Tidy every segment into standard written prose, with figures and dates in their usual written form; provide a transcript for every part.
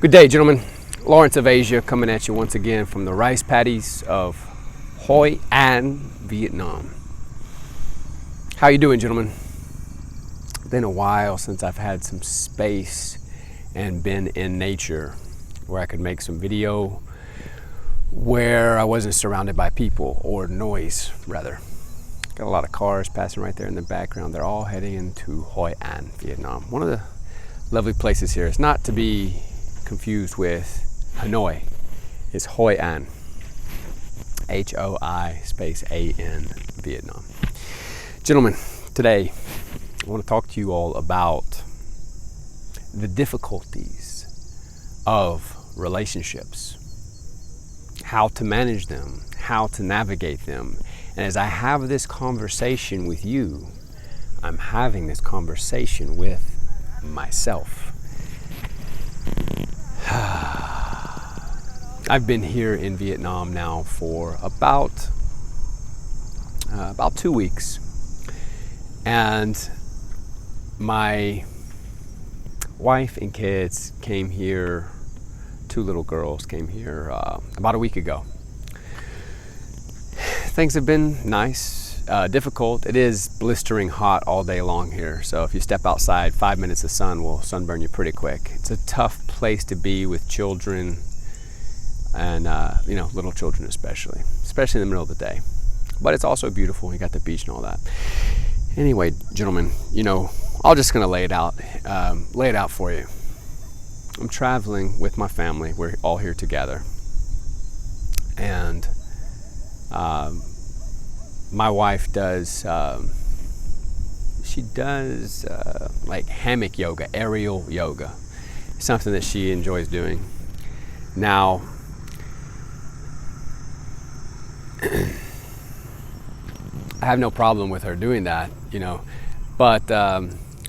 Good day, gentlemen. Lawrence of Asia coming at you once again from the rice paddies of Hoi An, Vietnam. How you doing, gentlemen? Been a while since I've had some space and been in nature where I could make some video where I wasn't surrounded by people or noise, rather. Got a lot of cars passing right there in the background. They're all heading into Hoi An, Vietnam. One of the lovely places here. It's not to be confused with Hanoi. It's Hoi An, H-O-I space A-N, Vietnam. Gentlemen, today I want to talk to you all about the difficulties of relationships, how to manage them, how to navigate them. And as I have this conversation with you, I'm having this conversation with myself. I've been here in Vietnam now for about 2 weeks, and my wife and kids came here. 2 little girls came here about a week ago. Things have been nice, difficult. It is blistering hot all day long here, so if you step outside, 5 minutes of sun will sunburn you pretty quick. It's a tough place to be with children and little children especially in the middle of the day. But it's also beautiful. You got the beach and all that. Anyway, gentlemen, I'm just gonna lay it out for you. I'm traveling with my family. We're all here together, and my wife does like hammock yoga, aerial yoga, something that she enjoys doing. Now, I have no problem with her doing that, but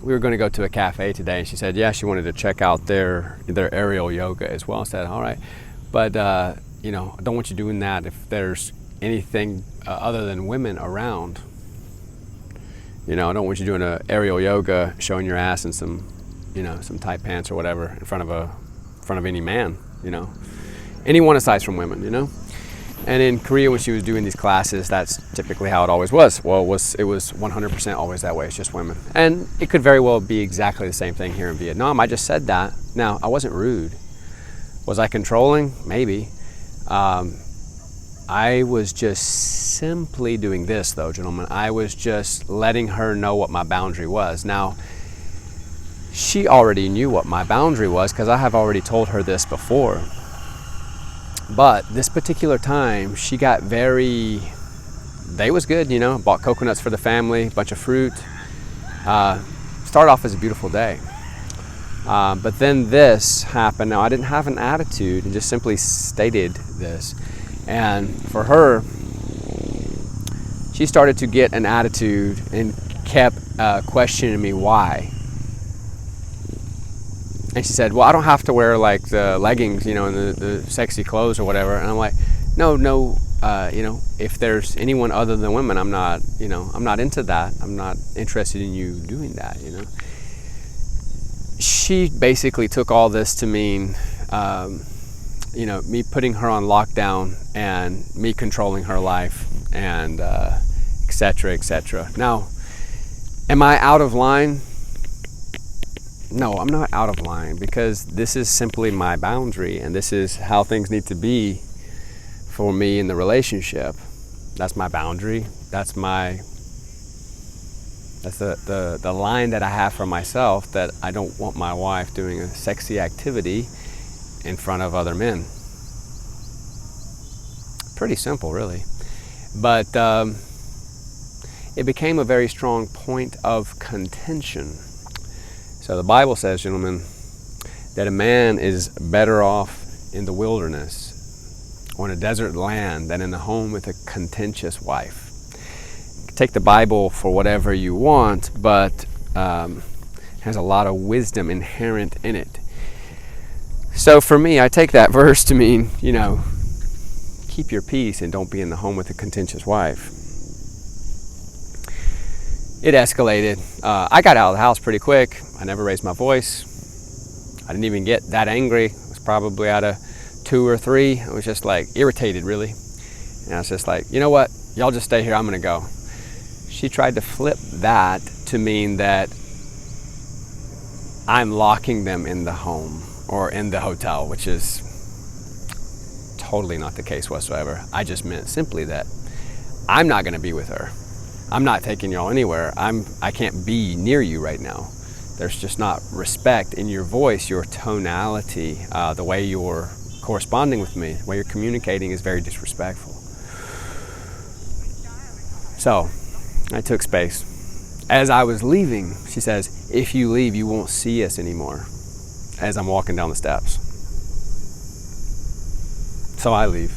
we were going to go to a cafe today, and she said, yeah, she wanted to check out their aerial yoga as well. I said, all right, but I don't want you doing that if there's anything other than women around. I don't want you doing an aerial yoga, showing your ass in some tight pants or whatever in front of any man, anyone aside from women, And in Korea, when she was doing these classes, that's typically how it always was. Well, it was 100% always that way. It's just women. And it could very well be exactly the same thing here in Vietnam. I just said that. Now, I wasn't rude. Was I controlling? Maybe. I was just simply doing this, though, gentlemen. I was just letting her know what my boundary was. Now, she already knew what my boundary was because I have already told her this before. But this particular time, she got day was good, bought coconuts for the family, a bunch of fruit. Started off as a beautiful day. But then this happened. Now, I didn't have an attitude and just simply stated this. And for her, she started to get an attitude and kept questioning me why. And she said, well, I don't have to wear like the leggings, and the sexy clothes or whatever. And I'm like, no, if there's anyone other than women, I'm not into that. I'm not interested in you doing that, She basically took all this to mean, me putting her on lockdown and me controlling her life and et cetera, et cetera. Now, am I out of line? No, I'm not out of line, because this is simply my boundary, and this is how things need to be for me in the relationship. That's my boundary. That's the line that I have for myself, that I don't want my wife doing a sexy activity in front of other men. Pretty simple, really. But it became a very strong point of contention. So the Bible says, gentlemen, that a man is better off in the wilderness or in a desert land than in the home with a contentious wife. Take the Bible for whatever you want, but has a lot of wisdom inherent in it. So for me, I take that verse to mean, keep your peace and don't be in the home with a contentious wife. It escalated. I got out of the house pretty quick. I never raised my voice. I didn't even get that angry. I was probably out of 2 or 3. I was just like irritated, really. And I was just like, you know what? Y'all just stay here. I'm going to go. She tried to flip that to mean that I'm locking them in the home or in the hotel, which is totally not the case whatsoever. I just meant simply that I'm not going to be with her. I'm not taking y'all anywhere. I can't be near you right now. There's just not respect in your voice, your tonality, the way you're corresponding with me, the way you're communicating is very disrespectful. So I took space. As I was leaving, she says, if you leave, you won't see us anymore, as I'm walking down the steps. So I leave.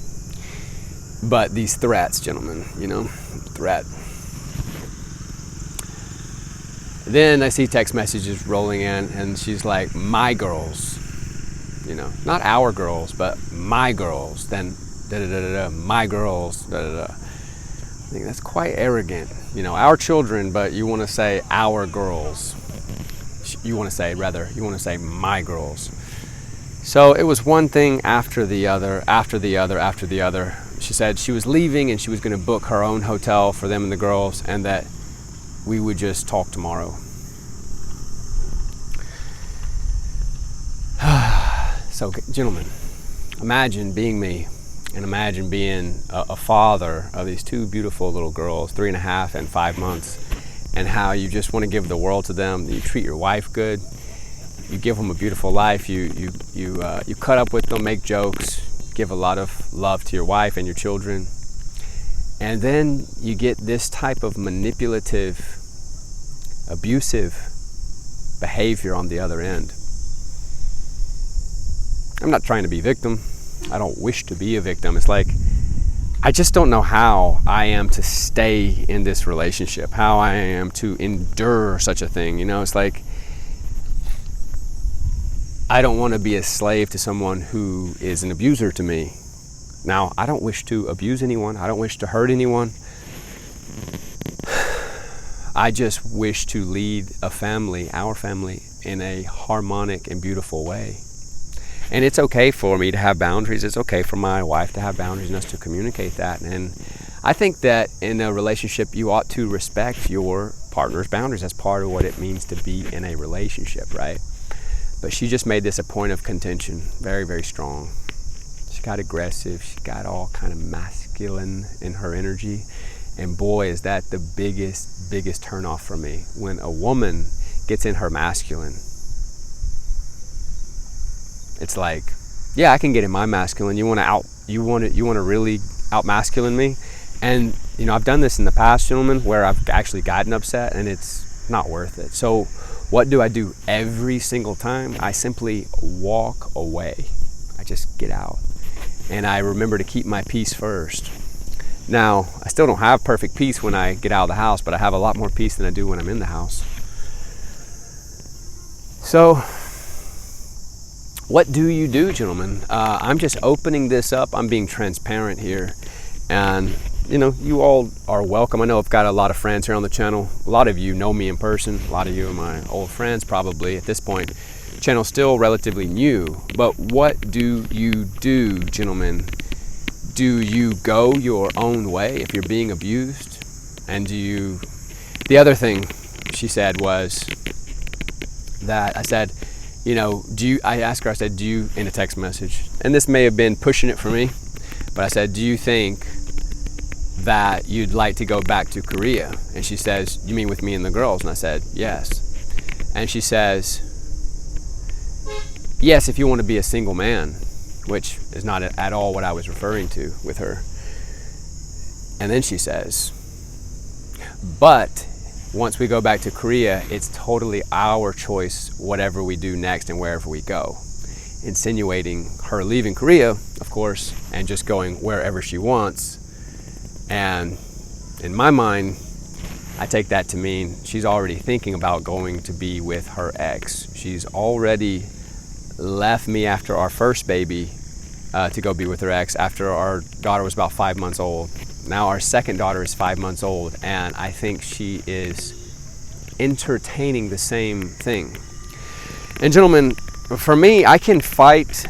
But these threats, gentlemen, threat. Then I see text messages rolling in, and she's like, my girls, not our girls, but my girls, then my girls, I think that's quite arrogant. Our children, but you want to say our girls. You want to say my girls. So it was one thing after the other, after the other. She said she was leaving and she was going to book her own hotel for them and the girls, and that we would just talk tomorrow. So, gentlemen, imagine being me, and imagine being a father of these 2 beautiful little girls, 3.5 and 5 months, and how you just want to give the world to them. You treat your wife good. You give them a beautiful life. You cut up with them, make jokes, give a lot of love to your wife and your children. And then you get this type of manipulative, abusive behavior on the other end. I'm not trying to be a victim. I don't wish to be a victim. It's like, I just don't know how I am to stay in this relationship, how I am to endure such a thing. It's like, I don't want to be a slave to someone who is an abuser to me. Now, I don't wish to abuse anyone. I don't wish to hurt anyone. I just wish to lead a family, our family, in a harmonic and beautiful way. And it's okay for me to have boundaries. It's okay for my wife to have boundaries and us to communicate that. And I think that in a relationship, you ought to respect your partner's boundaries. That's part of what it means to be in a relationship, right? But she just made this a point of contention, very, very strong. She got aggressive. She got all kind of masculine in her energy. And boy, is that the biggest turnoff for me. When a woman gets in her masculine, it's like, yeah, I can get in my masculine. You want to really out masculine me? And I've done this in the past, gentlemen, where I've actually gotten upset, and it's not worth it. So what do I do every single time? I simply walk away. I just get out. And I remember to keep my peace first. Now, I still don't have perfect peace when I get out of the house, but I have a lot more peace than I do when I'm in the house. So, what do you do, gentlemen? I'm just opening this up. I'm being transparent here. And, you all are welcome. I know I've got a lot of friends here on the channel. A lot of you know me in person. A lot of you are my old friends probably at this point. The channel's still relatively new. But what do you do, gentlemen? Do you go your own way if you're being abused? And the other thing she said was that I said, I asked her, in a text message, and this may have been pushing it for me, but I said, do you think that you'd like to go back to Korea? And she says, you mean with me and the girls? And I said, yes. And she says, yes, if you want to be a single man, which is not at all what I was referring to with her. And then she says, but once we go back to Korea, it's totally our choice, whatever we do next and wherever we go. Insinuating her leaving Korea, of course, and just going wherever she wants. And in my mind, I take that to mean she's already thinking about going to be with her ex. She's already left me after our first baby to go be with her ex after our daughter was about 5 months old. Now our second daughter is 5 months old, and I think she is entertaining the same thing. And gentlemen, for me, I can fight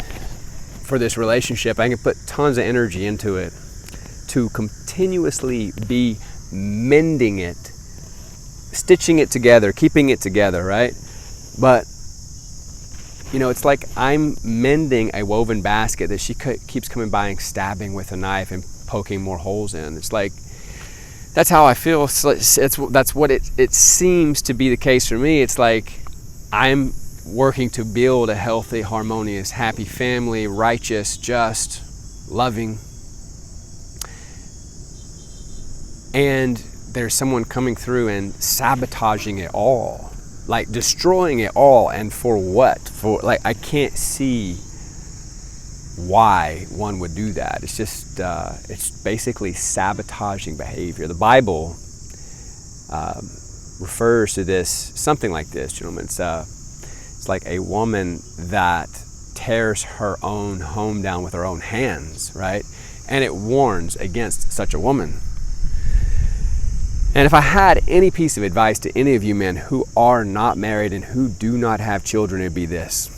for this relationship. I can put tons of energy into it to continuously be mending it, stitching it together, keeping it together, right? But it's like I'm mending a woven basket that she keeps coming by and stabbing with a knife and poking more holes in. It's like, that's how I feel. That's what it seems to be the case for me. It's like I'm working to build a healthy, harmonious, happy family, righteous, just, loving. And there's someone coming through and sabotaging it all, like destroying it all. And for what? For, like, I can't see why one would do that. It's just, it's basically sabotaging behavior. The Bible refers to this, something like this, gentlemen. It's like a woman that tears her own home down with her own hands, right? And it warns against such a woman. And if I had any piece of advice to any of you men who are not married and who do not have children, it'd be this.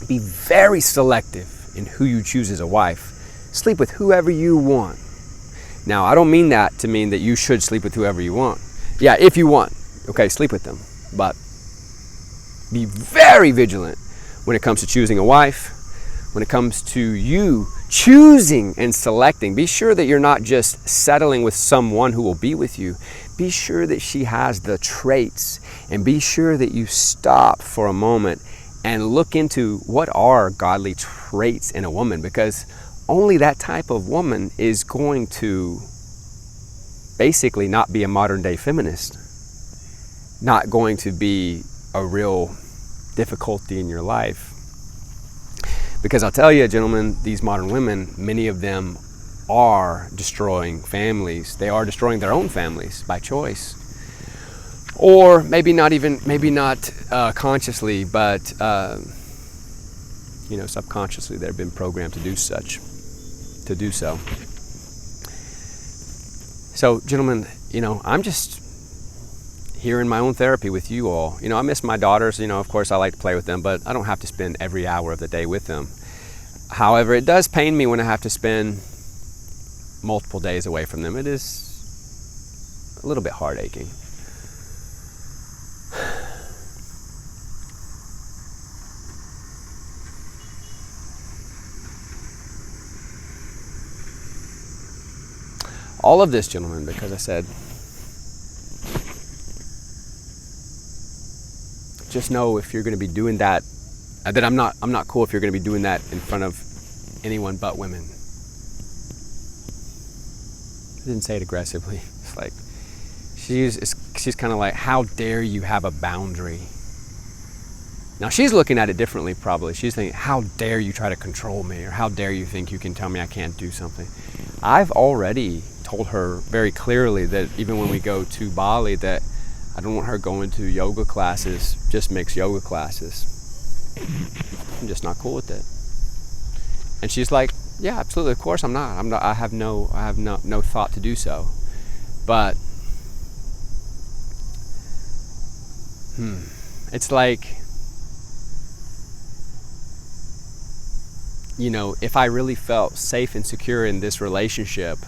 Be very selective in who you choose as a wife. Sleep with whoever you want. Now, I don't mean that to mean that you should sleep with whoever you want. Yeah, if you want, okay, sleep with them. But be very vigilant when it comes to choosing a wife, when it comes to you choosing and selecting. Be sure that you're not just settling with someone who will be with you. Be sure that she has the traits, and be sure that you stop for a moment and look into what are godly traits in a woman, because only that type of woman is going to basically not be a modern day feminist, not going to be a real difficulty in your life. Because I'll tell you, gentlemen, these modern women, many of them are destroying families. They are destroying their own families by choice. Or maybe not consciously, but subconsciously they've been programmed to do so. So, gentlemen, I'm just here in my own therapy with you all. I miss my daughters. Of course, I like to play with them, but I don't have to spend every hour of the day with them. However, it does pain me when I have to spend multiple days away from them. It is a little bit heart-aching. All of this, gentlemen, because I said, just know if you're going to be doing that, that I'm not cool if you're going to be doing that in front of anyone but women. I didn't say it aggressively. It's like, she's kind of like, how dare you have a boundary? Now she's looking at it differently probably. She's thinking, how dare you try to control me? Or how dare you think you can tell me I can't do something? I've already told her very clearly that even when we go to Bali, that I don't want her going to yoga classes, just mixed yoga classes. I'm just not cool with it. And she's like, yeah, absolutely, of course I'm not. I have no thought to do so. But it's like, if I really felt safe and secure in this relationship,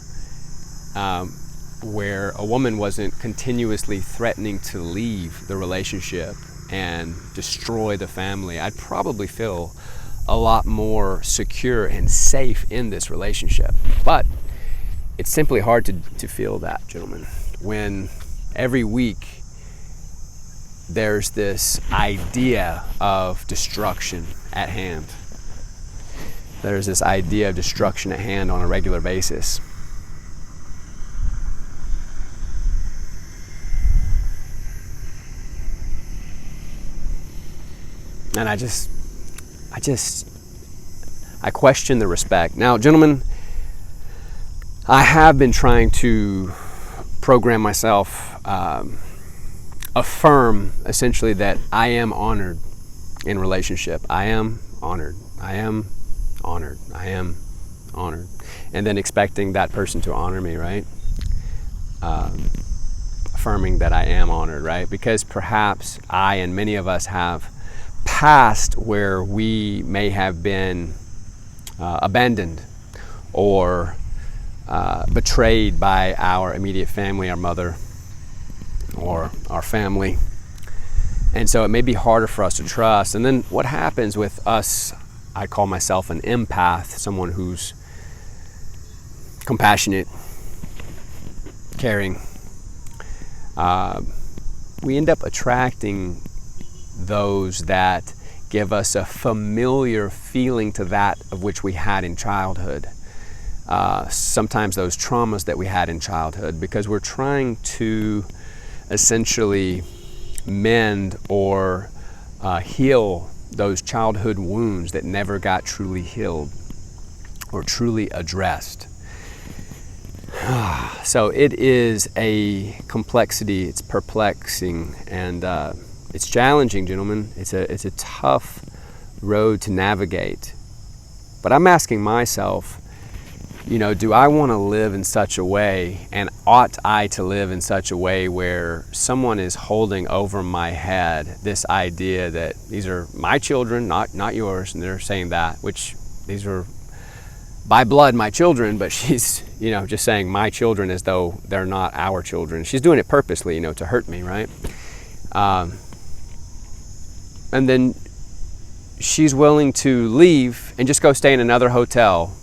where a woman wasn't continuously threatening to leave the relationship and destroy the family, I'd probably feel a lot more secure and safe in this relationship. But it's simply hard to feel that, gentlemen, when every week there's this idea of destruction at hand. There's this idea of destruction at hand on a regular basis. And I question the respect. Now, gentlemen, I have been trying to program myself, affirm essentially that I am honored in relationship. I am honored. I am honored. I am honored. And then expecting that person to honor me, right? Affirming that I am honored, right? Because perhaps I and many of us have past where we may have been abandoned or betrayed by our immediate family, our mother or our family. And so it may be harder for us to trust. And then what happens with us, I call myself an empath, someone who's compassionate, caring. We end up attracting those that give us a familiar feeling to that of which we had in childhood. Sometimes those traumas that we had in childhood, because we're trying to essentially mend or heal those childhood wounds that never got truly healed or truly addressed. So it is a complexity, it's perplexing, and it's challenging, gentlemen. It's a tough road to navigate. But I'm asking myself, do I want to live in such a way, and ought I to live in such a way where someone is holding over my head this idea that these are my children, not yours, and they're saying that, which these are by blood my children, but she's, just saying my children as though they're not our children. She's doing it purposely, to hurt me, right? And then she's willing to leave and just go stay in another hotel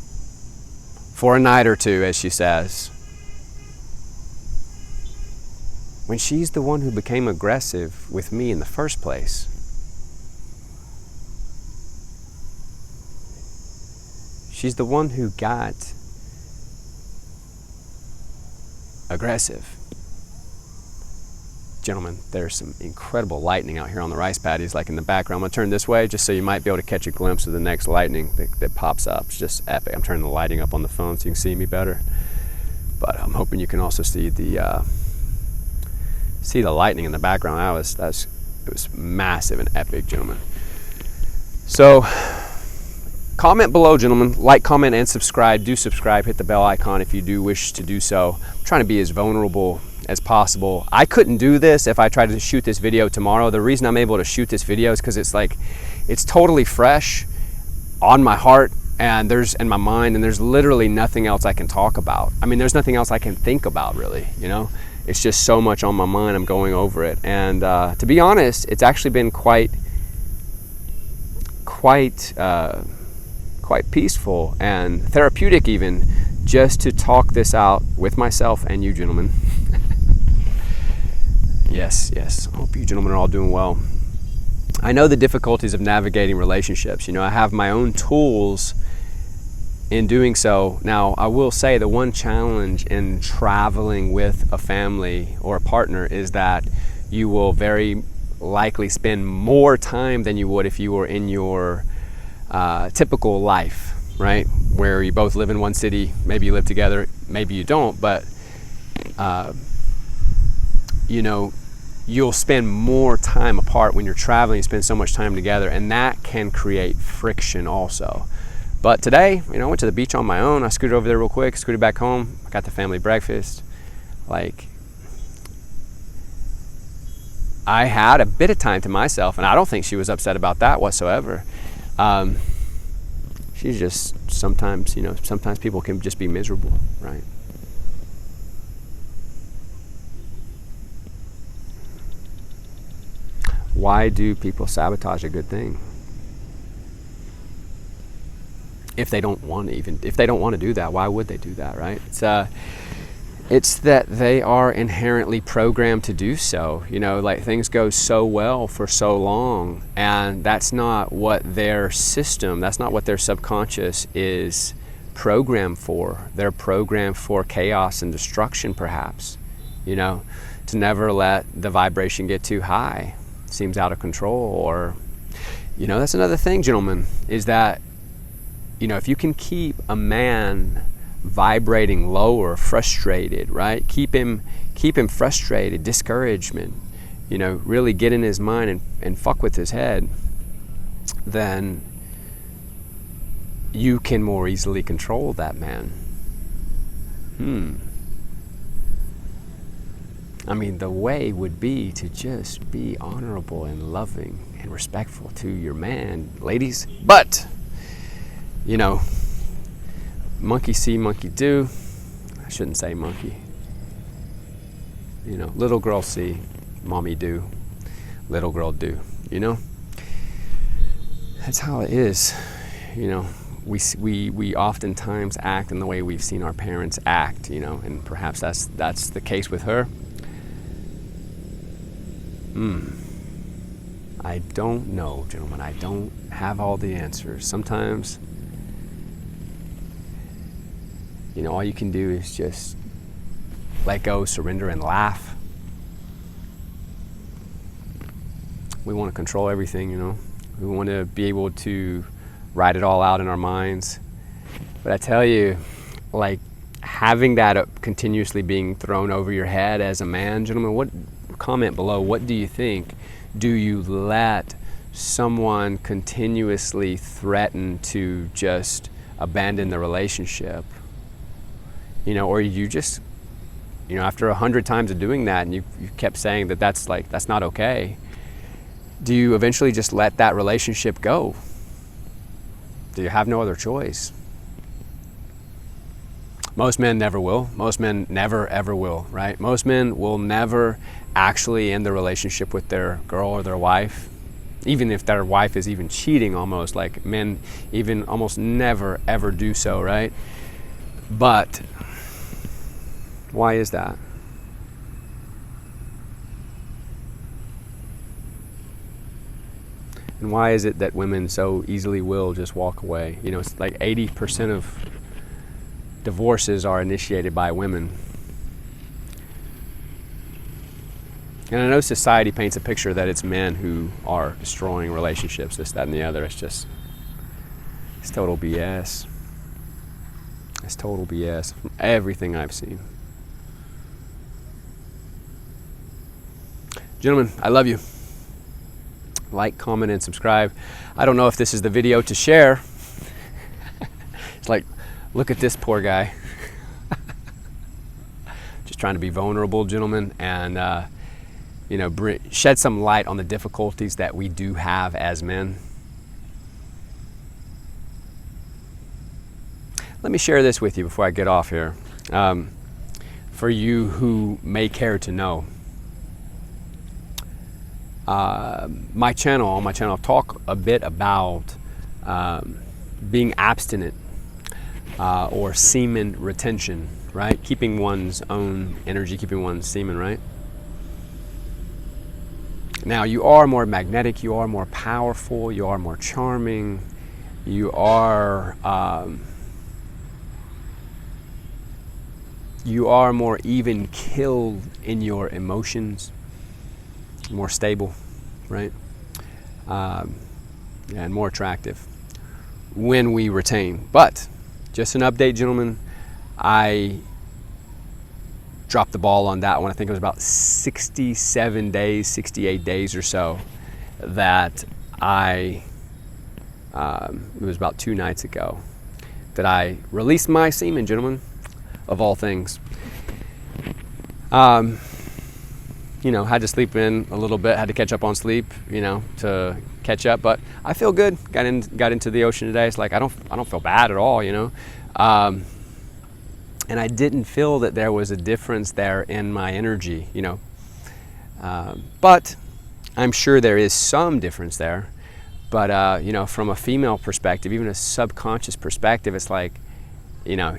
for a night or two, as she says, when she's the one who became aggressive with me in the first place. She's the one who got aggressive. Gentlemen, there's some incredible lightning out here on the rice paddies, like in the background. I'm going to turn this way just so you might be able to catch a glimpse of the next lightning that pops up. It's just epic. I'm turning the lighting up on the phone so you can see me better. But I'm hoping you can also see the lightning in the background. It was massive and epic, gentlemen. So comment below, gentlemen. Like, comment, and subscribe. Do subscribe. Hit the bell icon if you do wish to do so. I'm trying to be as vulnerable as possible. I couldn't do this if I tried to shoot this video tomorrow. The reason I'm able to shoot this video is because it's totally fresh on my heart and in my mind, and there's literally nothing else I can talk about. I mean, there's nothing else I can think about, really. It's just so much on my mind. I'm going over it, and to be honest, it's actually been quite peaceful and therapeutic, even, just to talk this out with myself and you, gentlemen. Yes. I hope you gentlemen are all doing well. I know the difficulties of navigating relationships. I have my own tools in doing so. Now, I will say the one challenge in traveling with a family or a partner is that you will very likely spend more time than you would if you were in your typical life, right? Where you both live in one city, maybe you live together, maybe you don't, but you'll spend more time apart when you're traveling. You spend so much time together, and that can create friction also. But today, I went to the beach on my own. I scooted over there real quick, scooted back home. I got the family breakfast. I had a bit of time to myself, and I don't think she was upset about that whatsoever. She's just sometimes people can just be miserable, right? Why do people sabotage a good thing? If they don't want to do that, why would they do that, right? It's that they are inherently programmed to do so. Things go so well for so long, and that's not what their system, that's not what their subconscious is programmed for. They're programmed for chaos and destruction, perhaps, to never let the vibration get too high. Seems out of control. Or that's another thing, gentlemen, is that if you can keep a man vibrating lower, frustrated, right? Keep him frustrated, discouragement, really get in his mind and fuck with his head, then you can more easily control that man. I mean, the way would be to just be honorable and loving and respectful to your man, ladies. But, you know, monkey see, monkey do. I shouldn't say monkey. You know, little girl see, mommy do. Little girl do, you know? That's how it is, you know. We oftentimes act in the way we've seen our parents act, you know, and perhaps that's the case with her. I don't know, gentlemen. I don't have all the answers. Sometimes, you know, all you can do is just let go, surrender, and laugh. We want to control everything, you know. We want to be able to write it all out in our minds. But I tell you, like, having that continuously being thrown over your head as a man, gentlemen, comment below, what do you think? Do you let someone continuously threaten to just abandon the relationship? You know, or you just, you know, after 100 times of doing that and you kept saying that that's not okay, do you eventually just let that relationship go? Do you have no other choice? Most men never will. Most men never ever will, right? Most men will never actually end the relationship with their girl or their wife, even if their wife is even cheating almost. Like, men even almost never ever do so, right? But why is that? And why is it that women so easily will just walk away? You know, it's like 80% of divorces are initiated by women. And I know society paints a picture that it's men who are destroying relationships, this, that, and the other. It's total BS. It's total BS from everything I've seen. Gentlemen, I love you. Like, comment, and subscribe. I don't know if this is the video to share. It's like, look at this poor guy. Just trying to be vulnerable, gentlemen, and you know, shed some light on the difficulties that we do have as men. Let me share this with you before I get off here. For you who may care to know, on my channel, I talk a bit about being abstinent or semen retention, right? Keeping one's own energy, keeping one's semen, right? Now, you are more magnetic, you are more powerful, you are more charming, you are more even killed in your emotions, more stable, right? And more attractive when we retain. But just an update, gentlemen, I dropped the ball on that one. I think it was about 67 days, 68 days or so that it was about 2 nights ago that I released my semen, gentlemen, of all things. You know, had to sleep in a little bit, had to catch up on sleep, you know, to catch up, but I feel good. Got into the ocean today. It's like, I don't feel bad at all, you know. And I didn't feel that there was a difference there in my energy, you know. But I'm sure there is some difference there. But, you know, from a female perspective, even a subconscious perspective, it's like, you know,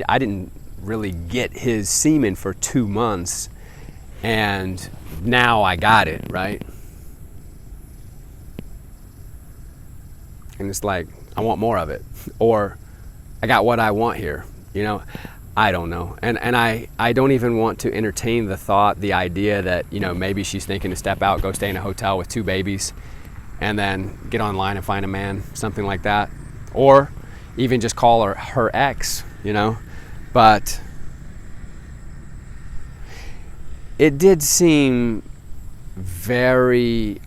I didn't really get his semen for 2 months. And now I got it, right? And it's like, I want more of it. Or I got what I want here, you know? I don't know. And I don't even want to entertain the thought, the idea that, you know, maybe she's thinking to step out, go stay in a hotel with 2 babies, and then get online and find a man, something like that. Or even just call her ex, you know? But it did seem very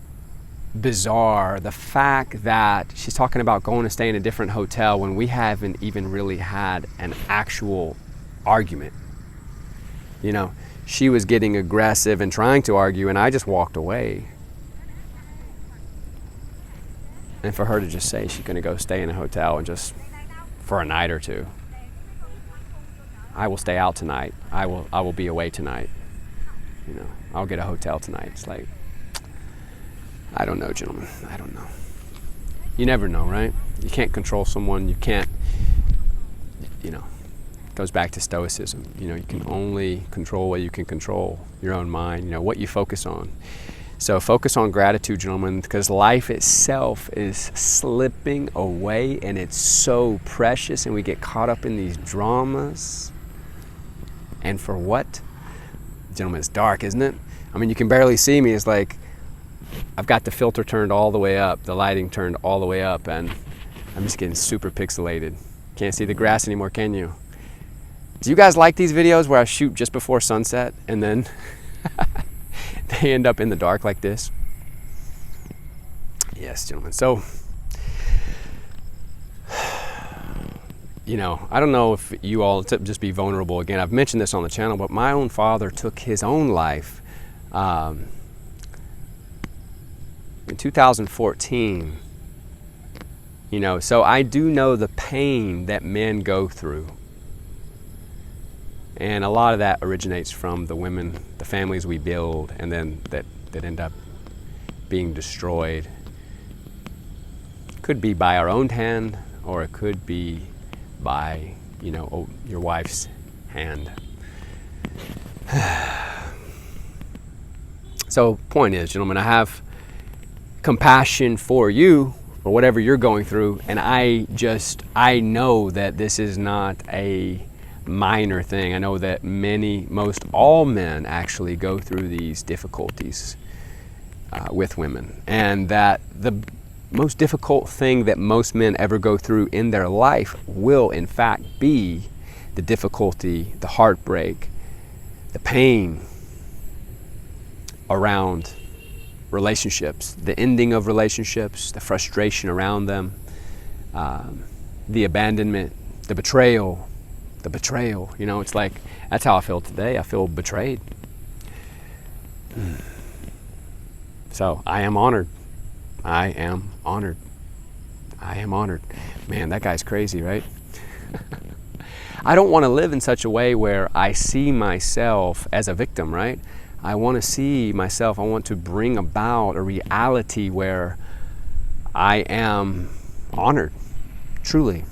bizarre, the fact that she's talking about going to stay in a different hotel when we haven't even really had an actual argument. You know, she was getting aggressive and trying to argue, and I just walked away. And for her to just say she's going to go stay in a hotel and just for a night or two. I will stay out tonight. I will be away tonight. You know, I'll get a hotel tonight. It's like, I don't know, gentlemen. I don't know. You never know, right? You can't control someone. You can't, you know, it goes back to stoicism. You know, you can only control what you can control, your own mind, you know, what you focus on. So focus on gratitude, gentlemen, because life itself is slipping away and it's so precious, and we get caught up in these dramas. And for what? Gentlemen, it's dark, isn't it? I mean, you can barely see me. It's like I've got the filter turned all the way up, the lighting turned all the way up, and I'm just getting super pixelated. Can't see the grass anymore, can you? Do you guys like these videos where I shoot just before sunset and then they end up in the dark like this? Yes, gentlemen. So, you know, I don't know if you all, to just be vulnerable again, I've mentioned this on the channel, but my own father took his own life in 2014. You know, so I do know the pain that men go through. And a lot of that originates from the women, the families we build, and then that end up being destroyed. Could be by our own hand, or it could be by, you know, your wife's hand. So, point is, gentlemen, I have compassion for you, or whatever you're going through, and I know that this is not a minor thing. I know that most all men actually go through these difficulties with women, and that the most difficult thing that most men ever go through in their life will in fact be the difficulty, the heartbreak, the pain around relationships, the ending of relationships, the frustration around them, the abandonment, the betrayal. You know, it's like, that's how I feel today. I feel betrayed. So I am honored. I am honored. Man, that guy's crazy, right? I don't want to live in such a way where I see myself as a victim, right? I want to see myself, I want to bring about a reality where I am honored, truly.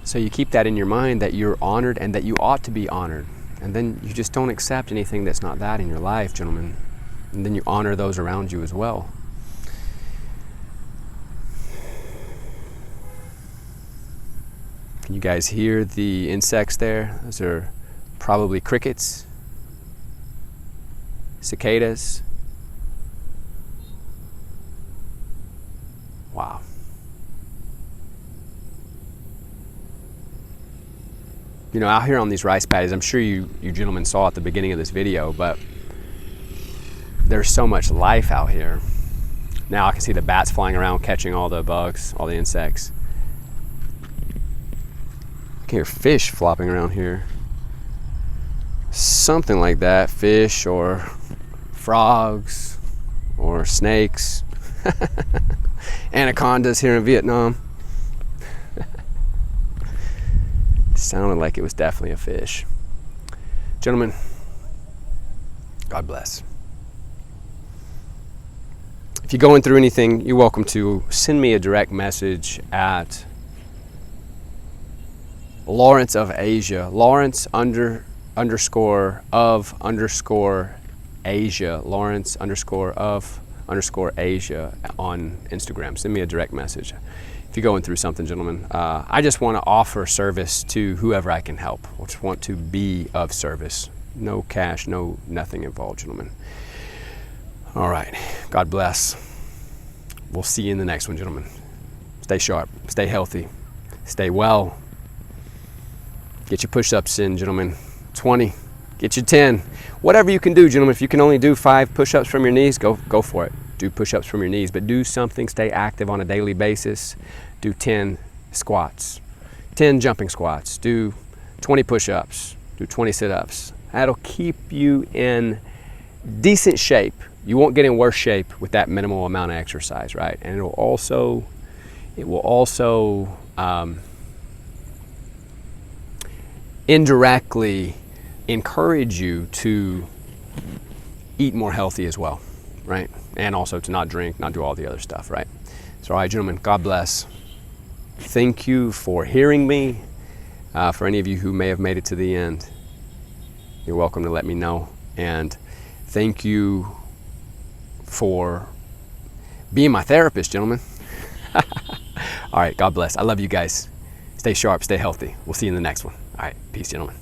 So you keep that in your mind, that you're honored and that you ought to be honored. And then you just don't accept anything that's not that in your life, gentlemen. And then you honor those around you as well. Can you guys hear the insects there? Those are probably crickets, cicadas. Wow. You know, out here on these rice paddies, I'm sure you gentlemen saw at the beginning of this video, but there's so much life out here. Now I can see the bats flying around catching all the bugs, all the insects. I can hear fish flopping around here. Something like that, fish or frogs or snakes. Anacondas here in Vietnam. Sounded like it was definitely a fish. Gentlemen, God bless. If you're going through anything, you're welcome to send me a direct message at Lawrence of Asia, Lawrence underscore of underscore Asia, Lawrence underscore of underscore Asia on Instagram. Send me a direct message. If you're going through something, gentlemen, I just want to offer service to whoever I can help. I just want to be of service. No cash, nothing involved, gentlemen. All right. God bless. We'll see you in the next one, gentlemen. Stay sharp. Stay healthy. Stay well. Get your push-ups in, gentlemen. 20. Get your 10. Whatever you can do, gentlemen. If you can only do 5 push-ups from your knees, go for it. Do push-ups from your knees, but do something, stay active on a daily basis. Do 10 squats, 10 jumping squats, do 20 push-ups, do 20 sit-ups. That'll keep you in decent shape. You won't get in worse shape with that minimal amount of exercise, right? And it will also indirectly encourage you to eat more healthy as well, right? And also to not drink, not do all the other stuff, right? So, all right, gentlemen, God bless. Thank you for hearing me. For any of you who may have made it to the end, you're welcome to let me know. And thank you for being my therapist, gentlemen. All right, God bless. I love you guys. Stay sharp, stay healthy. We'll see you in the next one. All right, peace, gentlemen.